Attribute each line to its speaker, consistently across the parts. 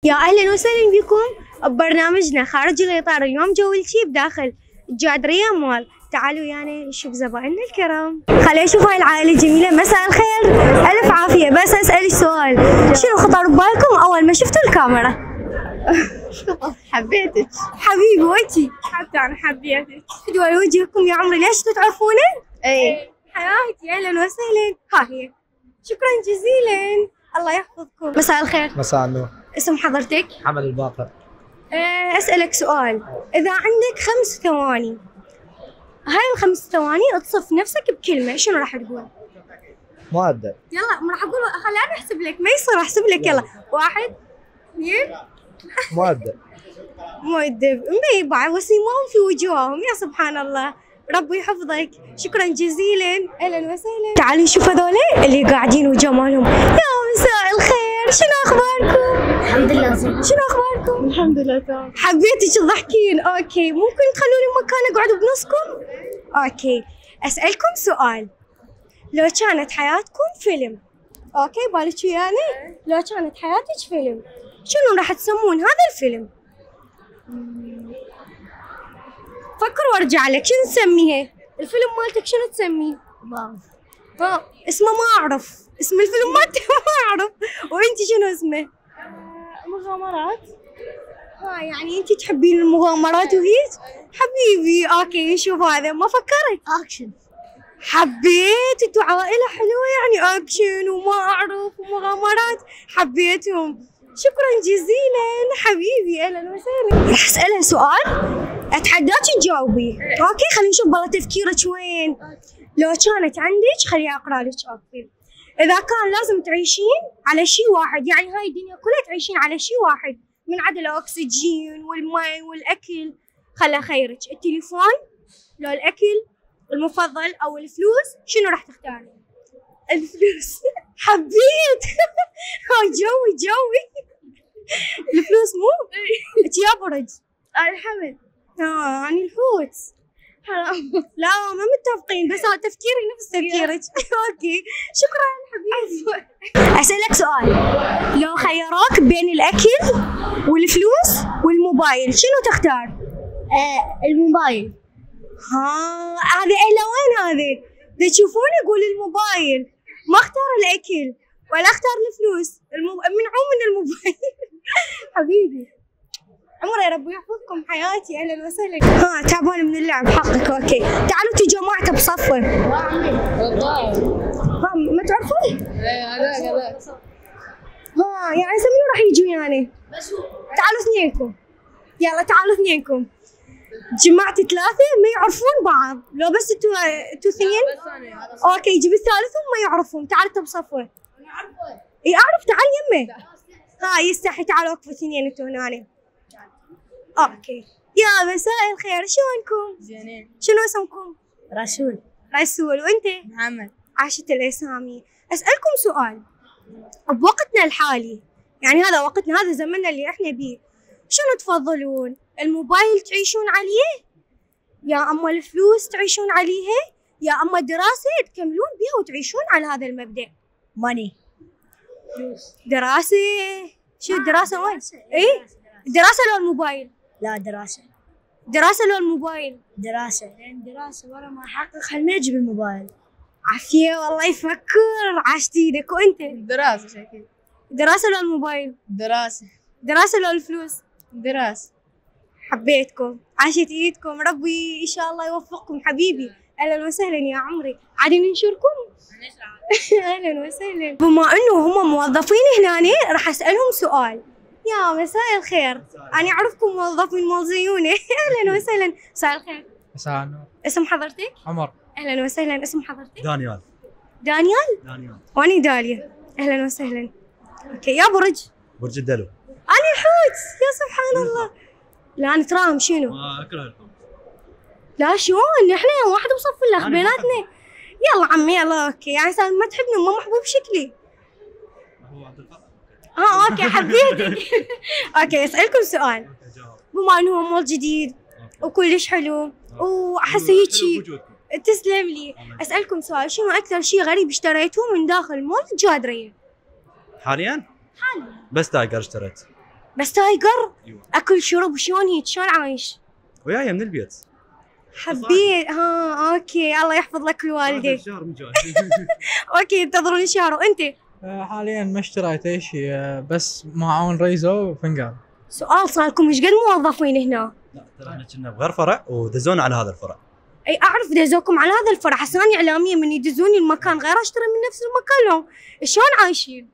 Speaker 1: يا أهلا وسهلا بكم ببرنامجنا خارج الإطار. اليوم جولتي بداخل الجادرية مول. تعالوا يعني نشوف زبائننا الكرام. خلينا نشوف هاي العائلة الجميلة. مساء الخير، ألف عافية. بس أسألك سؤال، شنو خطر ببالكم أول ما شفتوا الكاميرا؟
Speaker 2: حبيتك
Speaker 1: حبيبي وانتي؟
Speaker 2: حتى أنا حبيتك.
Speaker 1: فدوى وجهكم يا عمري، ليش تعرفونه؟
Speaker 2: اي
Speaker 1: حياتي أهلا وسهلا. ها هي، شكرا جزيلا، الله يحفظكم. مساء الخير.
Speaker 3: مساء النور.
Speaker 1: اسم حضرتك؟
Speaker 3: محمد الباقر.
Speaker 1: أسألك سؤال، إذا عندك 5 ثواني، هاي ال5 ثواني تصف نفسك بكلمة، شنو راح تقول؟
Speaker 3: مؤدب.
Speaker 1: يلا ما راح أقول، خليني أحسب لك، ما يصير أحسب لك. يلا 1 2.
Speaker 3: مؤدب.
Speaker 1: مؤدب مبيبع وسيمون في وجوههم، يا سبحان الله، ربي يحفظك. شكرا جزيلا، أهلا وسهلا. تعالوا نشوف هذول اللي قاعدين وجمالهم. يا مساء الخير، شنو أخباركم؟
Speaker 2: الحمد لله زين.
Speaker 1: شنو أخباركم؟
Speaker 2: الحمد لله تمام.
Speaker 1: حبيتك تضحكين. اوكي، ممكن تخلوني مكان اقعد بنصكم؟ اوكي، اسالكم سؤال، لو كانت حياتكم فيلم، اوكي بالك وياني؟ لو كانت حياتك فيلم، شنو راح تسمون هذا الفيلم؟ فكر وارجع لك، شنو تسميها؟ الفيلم مالتك شنو تسميه؟ اسمه ما اعرف، اسم الفيلم مالتي ما اعرف. وانت شنو اسمه؟
Speaker 2: مغامرات.
Speaker 1: يعني انت تحبين المغامرات وهيك؟ حبيبي اوكي، شوف هذا ما فكرت.
Speaker 2: اكشن.
Speaker 1: حبيت، انتوا عائلة حلوة يعني، اكشن وما اعرف ومغامرات، حبيتهم. شكرا جزيلا حبيبي، اهلا وسهلا. راح اسألها سؤال اتحداك تجاوبي. اوكي، خلينا نشوف بالله تفكيرك وين. لو كانت عندك، خليني اقرا لك. اوكي، اذا كان لازم تعيشين على شيء واحد، يعني هاي الدنيا كلها تعيشين على شيء واحد من عدا الاكسجين والماء والاكل، خلى خيرك التليفون لو الاكل المفضل او الفلوس، شنو راح تختاري؟ الفلوس. حبيت. هاي جوي الفلوس مو انت يا برج.
Speaker 2: الحمد.
Speaker 1: انا الحوت.
Speaker 2: حرام.
Speaker 1: لا ما متفقين، بس هذا تفكيري نفس تفكيرك. اوكي شكرا حبيبي. اسالك سؤال، لو خيروك بين الاكل والفلوس والموبايل، شنو تختار؟
Speaker 2: الموبايل.
Speaker 1: هذه الى وين هذه؟ دا تشوفوني يقول الموبايل، ما اختار الاكل ولا اختار الفلوس، منعوم من الموبايل. حبيبي عمري، ربي يحفظكم حياتي، اهلا وسهلا. تعبان من اللعب حقك. اوكي تعالوا تجمعت بصفه.
Speaker 2: والله.
Speaker 1: ما تعرفون؟
Speaker 2: هذاك.
Speaker 1: يعني منو راح يجوا يعني؟ تعالوا اثنينكم، يلا تعالوا اثنينكم. جمعت 3 ما يعرفون بعض، لو بس انتوا اثنين. اوكي جيب الثالث ما يعرفون. تعال انت بصفوه. اي اعرف، تعال يمه. يستحي. تعالوا وقفوا اثنين انتوا هنا. اوكي يا مساء الخير، شلونكم؟
Speaker 2: زينين.
Speaker 1: شنو اسمكم؟
Speaker 2: رسول.
Speaker 1: رسول. وانت؟
Speaker 2: محمد.
Speaker 1: عاشت الاسامي. اسالكم سؤال، بوقتنا الحالي، يعني هذا وقتنا، هذا زمننا اللي احنا بيه، شنو تفضلون؟ الموبايل تعيشون عليه، يا اما الفلوس تعيشون عليها، يا اما دراسة تكملون بها وتعيشون على هذا المبدأ؟
Speaker 2: ماني.
Speaker 1: دراسة. شو الدراسة وين؟ اي دراسة لو الموبايل؟
Speaker 2: لا دراسة.
Speaker 1: دراسة لو الموبايل؟
Speaker 2: دراسة، لأن دراسة ورا ما أحقق حلمي أجيب الموبايل.
Speaker 1: عافية والله يفكر، عاشت ايدك. وانت؟
Speaker 2: دراسة شكل.
Speaker 1: دراسة لو الموبايل؟
Speaker 2: دراسة.
Speaker 1: دراسة لو الفلوس؟
Speaker 2: دراسة.
Speaker 1: حبيتكم، عاشت ايدكم، ربي ان شاء الله يوفقكم. حبيبي اهلا وسهلا يا عمري، عادي ننشركم. اهلا وسهلا. بما انه هم موظفين هنا، راح اسالهم سؤال. يا مساء الخير، انا اعرفكم موظفين مال زيونه. اهلا وسهلا. مساء الخير.
Speaker 3: مساء النور.
Speaker 1: اسم حضرتك؟
Speaker 3: عمر.
Speaker 1: اهلا وسهلا. اسم حضرتك؟
Speaker 3: دانيال.
Speaker 1: دانيال. واني داليا. اهلا وسهلا. اوكي يا برج.
Speaker 3: برج الدلو.
Speaker 1: انا الحوت، يا سبحان الله. لا نتراهم شنو؟
Speaker 3: ما اكره.
Speaker 1: لا شلون؟ احنا واحد بصف الاخ بيناتنا. يلا عمي يلا. اوكي يعني ما تحبني، ما محبوب شكلي.
Speaker 3: هو عبد القادر.
Speaker 1: اوكي حبيتك. اوكي اسالكم سؤال، بما انه هو مول جديد وكلش حلو واحس هيجي. تسلم لي. اسالكم سؤال، شنو اكثر شيء غريب اشتريتوه من داخل مول الجادرية؟
Speaker 3: حاليا؟ بس تايجر اشتريت.
Speaker 1: بس تايجر؟
Speaker 3: ايوه.
Speaker 1: اكل شرب شلون هيك شلون عايش؟
Speaker 3: وياي من البيت.
Speaker 1: حبيت اوكي الله يحفظ لك الوالدة.
Speaker 3: شهر مجاي.
Speaker 1: اوكي انتظروني شهر. وانت؟
Speaker 4: حاليا ما اشتريت شيء، بس معاون ريزو وفنجان.
Speaker 1: سؤال، صار لكم ايش قد موظفين هنا؟
Speaker 3: لا ترى احنا كنا بغير فرع ودزونا على هذا الفرع.
Speaker 1: اي اعرف دزوكم على هذا الفرع، حساني اعلاميه من يدزوني المكان غير اشتري من نفس المكان لهم. شلون عايشين؟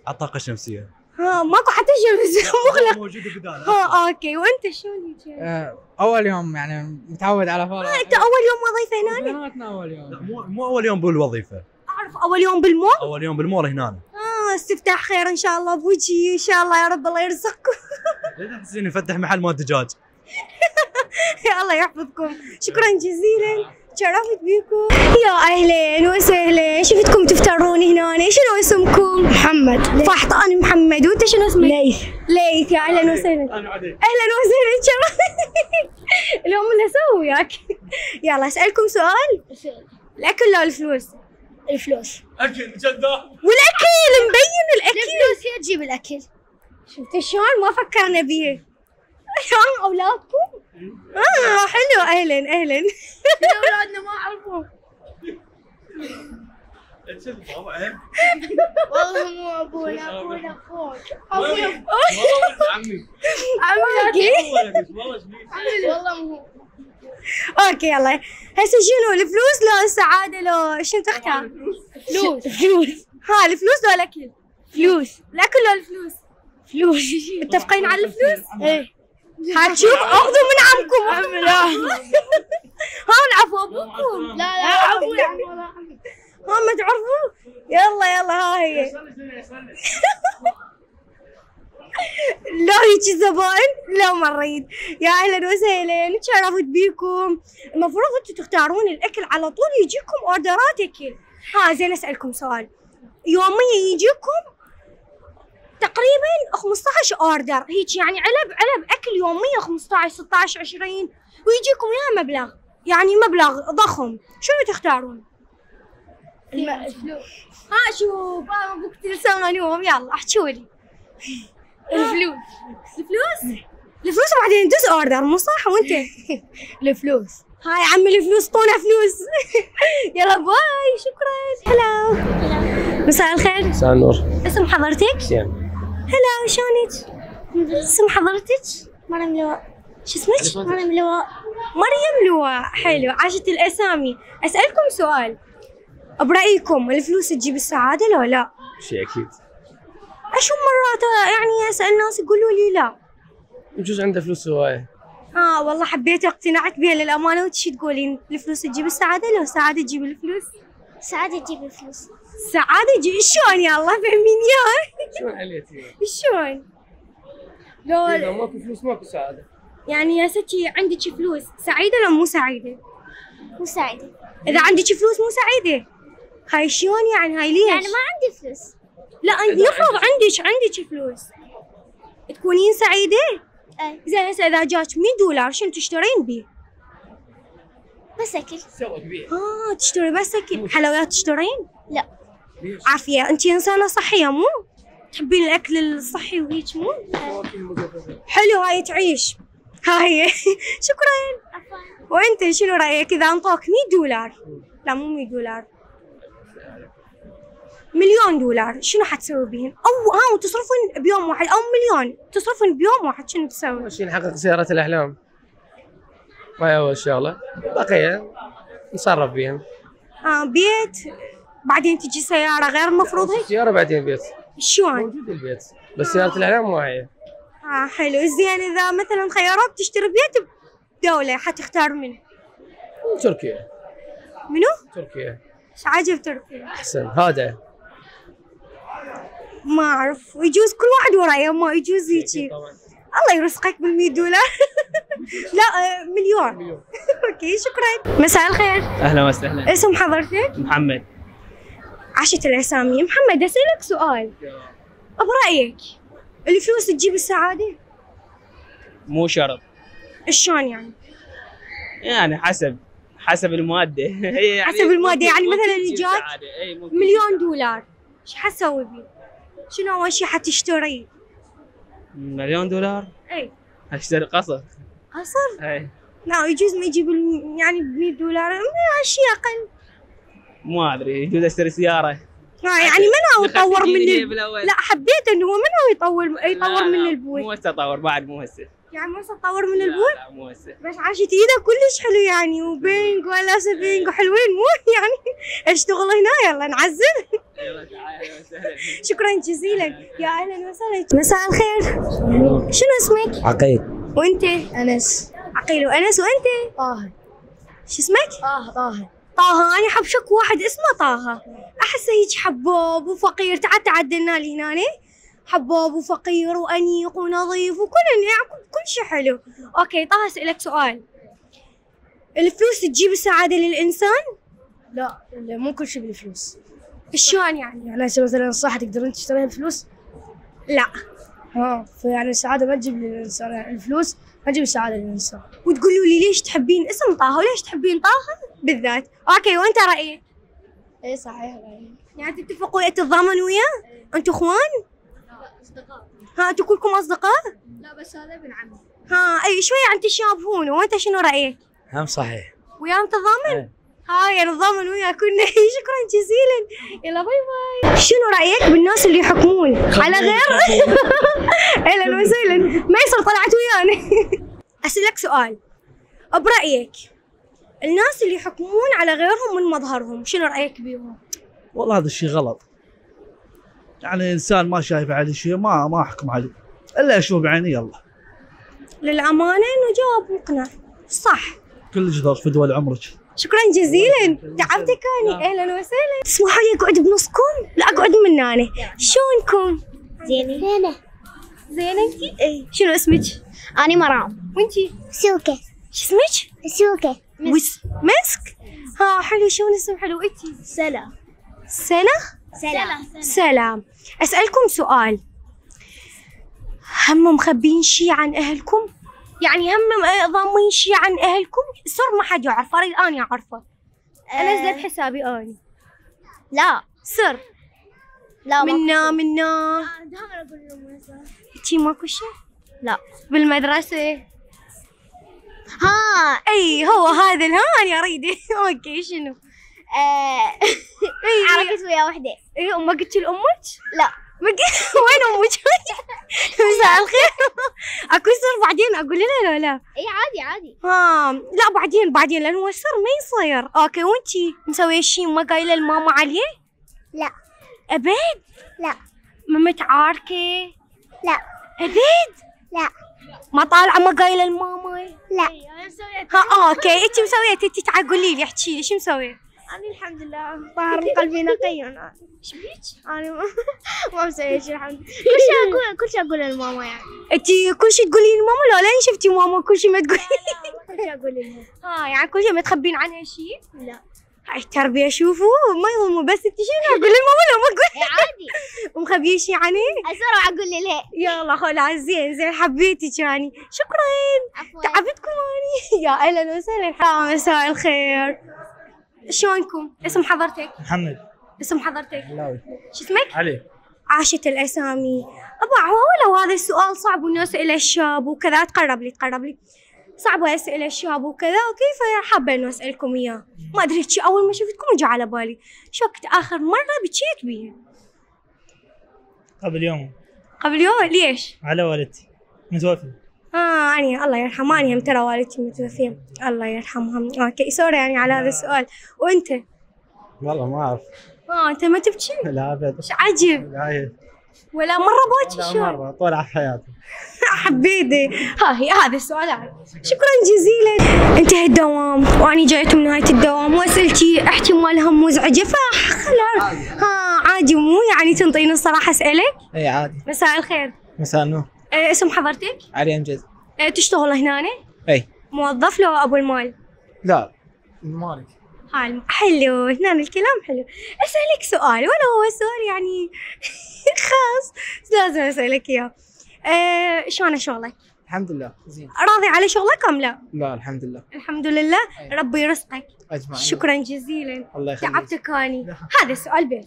Speaker 3: على الطاقه الشمسيه.
Speaker 1: ماكو حتى شمس مغلق.
Speaker 3: موجوده بدال.
Speaker 1: اوكي. وانت شلون هيك؟
Speaker 4: اول يوم يعني متعود على فرع.
Speaker 1: انت اول يوم وظيفه هنا؟
Speaker 4: بيناتنا اول يوم.
Speaker 3: لا مو اول يوم بالوظيفه.
Speaker 1: اعرف اول يوم بالمول.
Speaker 3: اول يوم بالمول هنا.
Speaker 1: استفتاح خير ان شاء الله بوجهي ان شاء الله يا رب الله يرزقكم.
Speaker 3: لا تحسين نفتح محل مال دجاج.
Speaker 1: يا الله يحفظكم، شكرا جزيلا، تشرفت بيكم. يا اهلين وسهلين، شفتكم تفترون هنا. شنو اسمكم؟
Speaker 2: محمد.
Speaker 1: فحط. انا محمد، وانت شنو اسمك؟
Speaker 2: ليث.
Speaker 1: ليث. يا اهلا وسهلا.
Speaker 3: انا عدي.
Speaker 1: اهلا وسهلا. اليوم اللي اسوي وياك. يلا اسالكم سؤال. الاكل لو الفلوس؟
Speaker 2: الفلوس.
Speaker 3: اكل كذاب.
Speaker 1: والاكل مبين الاكل.
Speaker 2: الفلوس هي تجيب الاكل.
Speaker 1: شفت شلون ما فكرنا بيه؟ اولادكم؟ حلو. اهلا اهلا.
Speaker 2: اولادنا ما عرفوا. والله مو ابونا، ابونا اخوك. ابونا
Speaker 3: عمي.
Speaker 2: والله مو.
Speaker 1: اوكي يلا هسه شنو الفلوس لو السعاده لو شنو تختار؟
Speaker 2: فلوس. فلوس.
Speaker 1: الفلوس لو الاكل؟
Speaker 2: فلوس.
Speaker 1: الاكل لو الفلوس؟
Speaker 2: فلوس.
Speaker 1: متفقين على الفلوس؟
Speaker 2: ايه.
Speaker 1: هتشوف اخذوا من عمكم.
Speaker 2: لا
Speaker 1: العفو ابوكم.
Speaker 2: لا ابونا.
Speaker 1: ما تعرفوا؟ يلا ها هي. لو هيك الزبائن لو مريت. يا اهلا وسهلا، تشرفت بيكم. المفروض انتم تختارون الاكل على طول يجيكم اوردرات اكل. زين اسالكم سؤال. يوميا يجيكم تقريبا 15 اوردر هيك، يعني علب اكل يوميا 15 16 20، ويجيكم يا مبلغ، يعني مبلغ ضخم. شنو تختارون؟
Speaker 2: الفلوس.
Speaker 1: شوف ابوك لسانهم. يلا احكوا لي.
Speaker 2: الفلوس.
Speaker 1: الفلوس وبعدين ندز اوردر مو صح؟ وانت؟
Speaker 2: الفلوس.
Speaker 1: هاي عمي الفلوس طونا فلوس. يلا باي. شكرا. هلا. مساء الخير.
Speaker 5: مساء النور.
Speaker 1: اسم حضرتك؟
Speaker 5: سيام.
Speaker 1: هلا شلونك؟ اسم حضرتك؟
Speaker 2: مريم لواء.
Speaker 1: شو اسمك؟
Speaker 2: مريم لواء.
Speaker 1: مريم لواء. حلو، عاشت الاسامي. اسالكم سؤال، برايكم الفلوس تجيب السعاده لو لا؟
Speaker 5: شيء اكيد.
Speaker 1: اشوف مرات يعني اسال ناس يقولوا لي لا.
Speaker 5: يجوز عنده فلوس هوايه.
Speaker 1: والله حبيت اقتنعت بها للامانه. وانت شو تقولين؟ الفلوس تجيب السعاده لو السعاده تجيب الفلوس؟
Speaker 2: سعادة تجيب الفلوس.
Speaker 1: السعاده تجيب. شلون يا الله فهميني اياها؟
Speaker 5: شلون عليتي؟
Speaker 1: شلون؟ لو
Speaker 5: اذا ماكو فلوس ماكو سعاده.
Speaker 1: يعني يا ستي عندك فلوس سعيده لو مو سعيده؟
Speaker 2: مو سعيدة.
Speaker 1: اذا عندك فلوس مو سعيده؟ هاي شلون يعني؟ هاي ليش؟
Speaker 2: يعني ما عندي فلوس.
Speaker 1: لا نفرض عندك فلوس تكونين سعيده؟
Speaker 2: ايه.
Speaker 1: زين هسه اذا جاك $100 شنو تشترين بيه؟
Speaker 2: بس اكل.
Speaker 5: سوى كبير.
Speaker 1: تشتري بس اكل؟ حلويات تشترين؟
Speaker 2: لا.
Speaker 1: عافيه. انت انسانه صحيه مو؟ تحبين الاكل الصحي وهيك مو؟ حلو هاي تعيش. هاي. شكرا. وانت شنو رايك اذا انطوك $100؟ لا مو $100، $1,000,000 شنو حتسوي بهن؟ او تصرفون بيوم واحد، او مليون تصرفون بيوم واحد، شنو تسوي؟
Speaker 5: اول شيء نحقق سيارة الاحلام. هاي اول شغله. بقيه نتصرف بيهم.
Speaker 1: بيت بعدين تجي سياره غير المفروض هيك؟
Speaker 5: سيارة بعدين بيت.
Speaker 1: شلون؟
Speaker 5: موجود البيت بس سيارة الاحلام مو هي.
Speaker 1: حلو. زين اذا مثلا خيارات تشتري بيت بدولة حتختار منو؟
Speaker 5: تركيا.
Speaker 1: منو؟
Speaker 5: تركيا.
Speaker 1: ايش عاجب تركيا؟
Speaker 5: احسن هذا.
Speaker 1: ما اعرف، يجوز كل واحد ورايه، ما يجوز هيجي.
Speaker 5: طبعا.
Speaker 1: الله يرزقك $100. لا مليون. اوكي شكرا. مساء الخير.
Speaker 6: اهلا وسهلا.
Speaker 1: اسم حضرتك؟
Speaker 6: محمد.
Speaker 1: عاشت الاسامي. محمد اسالك سؤال، برايك الفلوس تجيب السعاده؟
Speaker 6: مو شرط.
Speaker 1: شلون يعني؟
Speaker 6: يعني حسب المادة. يعني
Speaker 1: حسب المادة، يعني مثلا
Speaker 6: ممكن تجيب
Speaker 1: جاك
Speaker 6: سعادة. اي ممكن
Speaker 1: $1,000,000 ايش حتسوي بيه؟ شنو اول شيء حتشتريه؟
Speaker 6: مليون دولار
Speaker 1: اي
Speaker 6: اشتري قصر.
Speaker 1: قصر؟
Speaker 6: اي
Speaker 1: لا يجوز ما يجيب يعني ب 100 دولار اشياء اقل.
Speaker 6: ما ادري يجوز اشتري سياره.
Speaker 1: يعني ما ناوي يطور من
Speaker 6: بالاول.
Speaker 1: لا حبيت انه هو ما ناوي يطور من البوي.
Speaker 6: مو هسه اطور بعد مو هسه.
Speaker 1: يعني ما تطور من البوي؟
Speaker 6: لا مو هسه.
Speaker 1: بس عاشت ايده كلش حلو يعني وبينج ولا سفينج وحلوين مو يعني اشتغل هنا يلا نعزل.
Speaker 6: يلا تعال اهلا وسهلا.
Speaker 1: شكرا جزيلا يا اهلا وسهلا. مساء الخير. شنو اسمك؟
Speaker 7: عقيل.
Speaker 1: وانت؟
Speaker 2: انس.
Speaker 1: عقيل وانس. وانت؟
Speaker 2: طه.
Speaker 1: شو اسمك؟
Speaker 2: طه.
Speaker 1: طه. انا حبشك واحد اسمه طه احسه هيك حبوب وفقير. تعال تعدلنا لي هنا حبوب وفقير وانيق ونظيف وكل يعني كل شيء حلو. اوكي طه اسالك سؤال. الفلوس تجيب السعاده للانسان؟
Speaker 2: لا مو كل شيء بالفلوس.
Speaker 1: شلون يعني؟
Speaker 2: يعني هسه مثلا الصحة تقدرين تشتريها بفلوس؟
Speaker 1: لا.
Speaker 2: فيعني السعادة ما تجيب للإنسان، يعني الفلوس ما تجيب السعادة للإنسان.
Speaker 1: وتقولوا لي ليش تحبين اسم طه وليش تحبين طه بالذات؟ اوكي وانت رايك؟
Speaker 2: اي صحيح.
Speaker 1: يعني تتفقوا تتضامنوا وياه؟ انتوا اخوان؟
Speaker 2: أصدقاء.
Speaker 1: انتوا كلكم اصدقاء؟
Speaker 2: لا بس هذا ابن عمي.
Speaker 1: اي شوي يعني تشابهون. وانت شنو رايك؟
Speaker 7: هم صحيح.
Speaker 1: وياه تضامن؟ يعني نتضامن وياه كلنا. شكرا جزيلا. يلا باي باي. شنو رايك بالناس اللي يحكمون على غير؟ اهلا وسهلا. ما يصير طلعت ويانا. اسالك سؤال. برايك الناس اللي يحكمون على غيرهم من مظهرهم شنو رايك بيهم؟
Speaker 3: والله هذا الشيء غلط. يعني انسان ما شايف عليه شيء ما احكم عليه الا اشوف بعيني. يلا
Speaker 1: للامانه انه جواب مقنع. صح.
Speaker 3: كل جدار في دول عمرك.
Speaker 1: شكرا جزيلا. تعبتك اني. اهلا وسهلا. تسمحوا لي اقعد بنصكم؟ لا اقعد من هنا. شلونكم؟
Speaker 2: زينة.
Speaker 1: زينة انتي؟ اي. شنو اسمك؟
Speaker 2: أنا مرام.
Speaker 1: وانتي؟
Speaker 2: سوكة.
Speaker 1: شو اسمك؟
Speaker 2: سوكة.
Speaker 1: مسك؟ حلو. شلون اسم حلو. انتي؟
Speaker 2: سلا.
Speaker 1: سلام. اسألكم سؤال. هم مخبين شي عن اهلكم؟ يعني هم ضامين شي عن اهلكم؟ سر ما حد يعرفه. اريد اني اعرفه. انزله بحسابي اني.
Speaker 2: لا.
Speaker 1: سر.
Speaker 2: لا
Speaker 1: منا
Speaker 2: دائما أقول لهم مثلا.
Speaker 1: انتي ماكو شي؟
Speaker 2: لا.
Speaker 1: بالمدرسة؟ اي هو هذا الهاني اريده. اوكي شنو؟
Speaker 2: حركت ويا وحدة.
Speaker 1: اي ما قلتي لامك؟
Speaker 2: لا.
Speaker 1: وين امك؟ مساء الخير. اكو سر بعدين اقول لها لا؟
Speaker 2: اي عادي.
Speaker 1: لا بعدين لانه السر ما يصير. اوكي وانتي مسويه شيء ما قايله لماما عليه؟
Speaker 2: لا.
Speaker 1: ابد؟
Speaker 2: لا.
Speaker 1: ما متعاركه؟
Speaker 2: لا.
Speaker 1: ابد؟
Speaker 2: لا.
Speaker 1: ما طالعه ما قايله لماما؟
Speaker 2: لا.
Speaker 1: اوكي انتي مسويتي. انتي تعال قولي لي احكي لي شو مسويه؟
Speaker 2: أنا الحمد لله طاهر من قلبي نقي. أنا إيش بيك؟ أنا ما مسوي شيء الحمد لله. كل شيء أقول للماما يعني.
Speaker 1: انتي كل شيء تقولي لماما؟ لا لين شفتي ماما كل شيء ما تقولي؟
Speaker 2: كل شيء أقول للماما.
Speaker 1: يعني كل شيء ما تخبين عنها شيء؟
Speaker 2: لا.
Speaker 1: هاي التربية. شوفوا ما يظلموا. بس انتي شنو اقول للماما ولا ما اقول؟
Speaker 2: عادي.
Speaker 1: ومخبيه شيء عنها؟
Speaker 2: أسرع أقول لها.
Speaker 1: يلا خلاص زين حبيتك يعني. شكرا.
Speaker 2: عفوا.
Speaker 1: تعبتكم اني. يا اهلا وسهلا. مساء الخير. شلونكم؟ اسم حضرتك؟
Speaker 4: محمد.
Speaker 1: اسم حضرتك؟
Speaker 4: لاوي.
Speaker 1: شو اسمك؟
Speaker 4: علي.
Speaker 1: عاشت الاسامي. ابا ولو هذا السؤال صعب والناس الى الشاب وكذا. تقرب لي صعب اسئله الشاب وكذا. وكيف حابه انه اسالكم اياه. ما ادري شي اول ما شفتكم اجى على بالي. شو وقت اخر مره بكيت بيه؟
Speaker 4: قبل يوم.
Speaker 1: قبل يوم. ليش؟
Speaker 4: على والدتي متوفي.
Speaker 1: يعني الله يرحمها. أنا هم ترى والدتي متوفية الله يرحمها. اوكي سوري يعني على هذا السؤال. وانت؟
Speaker 7: والله ما اعرف.
Speaker 1: انت ما تبكي؟
Speaker 7: لا ابد.
Speaker 1: ايش عجب.
Speaker 7: لا
Speaker 1: ولا مرة باكي؟
Speaker 7: لا
Speaker 1: شو؟
Speaker 7: مرة طول حياتي.
Speaker 1: حبيبي هي هذا السؤال. شكرا جزيلا. انتهى الدوام واني جايت من نهاية الدوام واسئلتي احتمالها مزعجة فخلاص. عادي مو يعني تنطيني الصراحة اسألك؟
Speaker 7: اي عادي.
Speaker 1: مساء الخير.
Speaker 7: مساء النور.
Speaker 1: اسم حضرتك؟
Speaker 7: علي امجد.
Speaker 1: تشتغل هنا؟
Speaker 7: اي.
Speaker 1: موظف لو ابو المال؟
Speaker 7: لا مالك.
Speaker 1: حلو. هنا الكلام حلو. اسألك سؤال ولا هو سؤال يعني خاص لازم اسألك اياه. شلون شغلك؟
Speaker 7: الحمد لله زين.
Speaker 1: راضي على شغلك ام لا؟
Speaker 7: لا الحمد لله.
Speaker 1: الحمد لله.
Speaker 7: أي.
Speaker 1: ربي يرزقك.
Speaker 7: اجمعين.
Speaker 1: شكرا جزيلا.
Speaker 7: الله يخليك.
Speaker 1: تعبتك اني. هذا السؤال بس.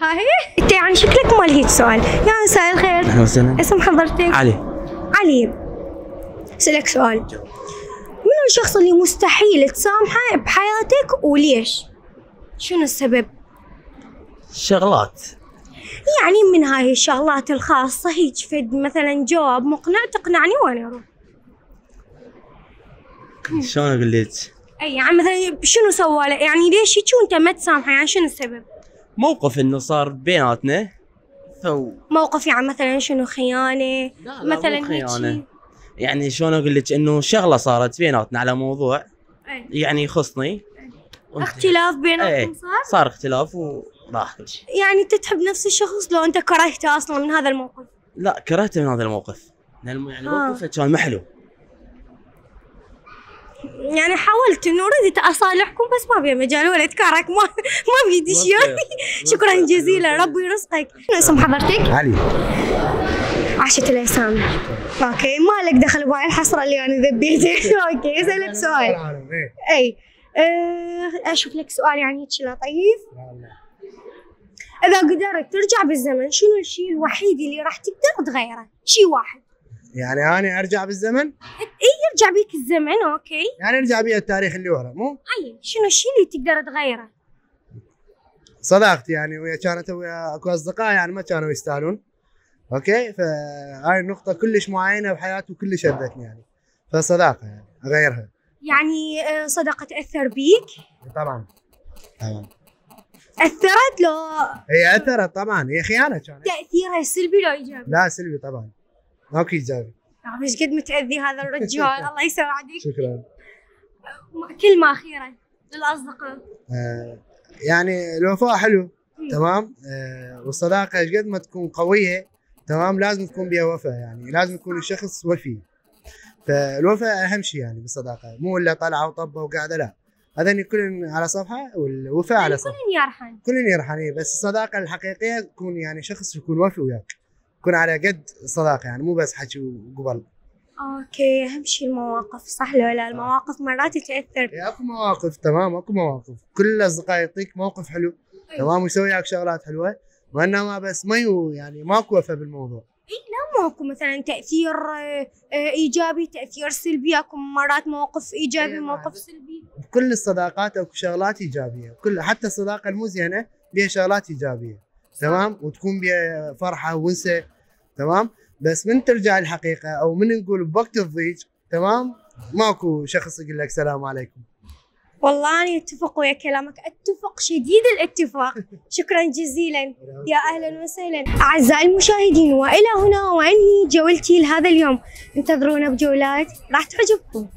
Speaker 1: ها هي؟ انت يعني شكلك مال هيك سؤال. يا مساء الخير.
Speaker 8: اهلا وسهلا.
Speaker 1: اسم حضرتك؟
Speaker 8: علي.
Speaker 1: علي. اسألك سؤال. منو الشخص اللي مستحيل تسامحه بحياتك وليش؟ شنو السبب؟
Speaker 8: شغلات.
Speaker 1: يعني من هاي الشغلات الخاصة هيك فد مثلا جواب مقنع تقنعني وانا اروح.
Speaker 8: شلون اقول لك؟
Speaker 1: اي يعني مثلا شنو سوى له؟ يعني ليش هيك وانت ما تسامحه؟ يعني شنو السبب؟
Speaker 8: موقف انه صار بيناتنا
Speaker 1: موقف يعني مثلا شنو خيانة؟ مثلا
Speaker 8: مو خيانة.
Speaker 1: هيك.
Speaker 8: يعني شلون اقول لك انه شغله صارت بيناتنا على موضوع
Speaker 1: أي.
Speaker 8: يعني يخصني.
Speaker 1: اختلاف بيناتكم
Speaker 8: ايه صار اختلاف وراح كل شيء.
Speaker 1: يعني انت تحب نفس الشخص لو انت كرهته اصلا من هذا الموقف؟
Speaker 8: لا كرهته من هذا الموقف يعني موقفه كان محلو.
Speaker 1: يعني حاولت انه ردت اصالحكم بس ما بي مجال ولا اتكارك ما بيدي شيء. شكرا جزيلا ربي يرزقك. شنو اسم حضرتك؟
Speaker 7: علي.
Speaker 1: عاشت الاسامي. اوكي ما لك دخل بهاي الحسره اللي انا ذبيتك. اوكي اسالك سؤال. اي اشوف لك سؤال يعني هيك لطيف. اذا قدرت ترجع بالزمن شنو الشيء الوحيد اللي راح تقدر تغيره؟ شيء واحد.
Speaker 7: يعني انا ارجع بالزمن؟
Speaker 1: اي يرجع بيك الزمن. اوكي
Speaker 7: يعني ارجع بيا التاريخ اللي ورا مو؟
Speaker 1: اي شنو الشيء اللي تقدر تغيره؟
Speaker 7: صداقتي يعني ويا كانت ويا اكو اصدقاء يعني ما كانوا يستاهلون. اوكي فهاي النقطة كلش معينة بحياتي وكلش شدتني يعني. فصداقة يعني اغيرها.
Speaker 1: يعني صداقة تأثر بيك؟
Speaker 7: طبعا.
Speaker 1: أثرت لو
Speaker 7: هي اثرت طبعا. هي خيانة كانت.
Speaker 1: تأثيرها سلبي لو إيجابي؟
Speaker 7: لا سلبي طبعا. ماكو ايجابي.
Speaker 1: مش قد متأذي هذا الرجال. الله يساعدك.
Speaker 7: شكرا.
Speaker 1: كلمة أخيرة للأصدقاء.
Speaker 7: يعني الوفاء حلو تمام. والصداقة ايش قد ما تكون قوية تمام لازم تكون بها وفاء يعني لازم يكون الشخص وفي. فالوفاء اهم شيء يعني بالصداقة مو الا طلعة وطبة وقاعدة لا. هذا كل على صفحة والوفاء على صفحة.
Speaker 1: كل
Speaker 7: يرحن بس الصداقة الحقيقية تكون يعني شخص يكون وفي وياك. يكون على قد الصداقة يعني مو بس حكي وقبل.
Speaker 1: اوكي اهم شيء المواقف صح لو لا؟ المواقف مرات تأثر.
Speaker 7: اكو مواقف تمام اكو مواقف كل الاصدقاء يعطيك موقف حلو تمام ويسوي لك شغلات حلوة وانما بس ما يعني ماكو وفاء بالموضوع.
Speaker 1: لا ماكو مثلا تأثير ايجابي تأثير سلبي. اكو مرات موقف ايجابي موقف سلبي.
Speaker 7: كل الصداقات اكو شغلات ايجابيه كل حتى الصداقه المزينه بها شغلات ايجابيه تمام وتكون بها فرحه ونسه تمام. بس من ترجع الحقيقه او من نقول بوقت الضيق تمام ماكو شخص يقول لك سلام عليكم.
Speaker 1: والله أنا أتفق ويا كلامك أتفق شديد الاتفاق. شكرا جزيلا يا أهلا وسهلا. أعزائي المشاهدين وإلى هنا وأنهي جولتي لهذا اليوم. انتظرونا بجولات راح تعجبكم.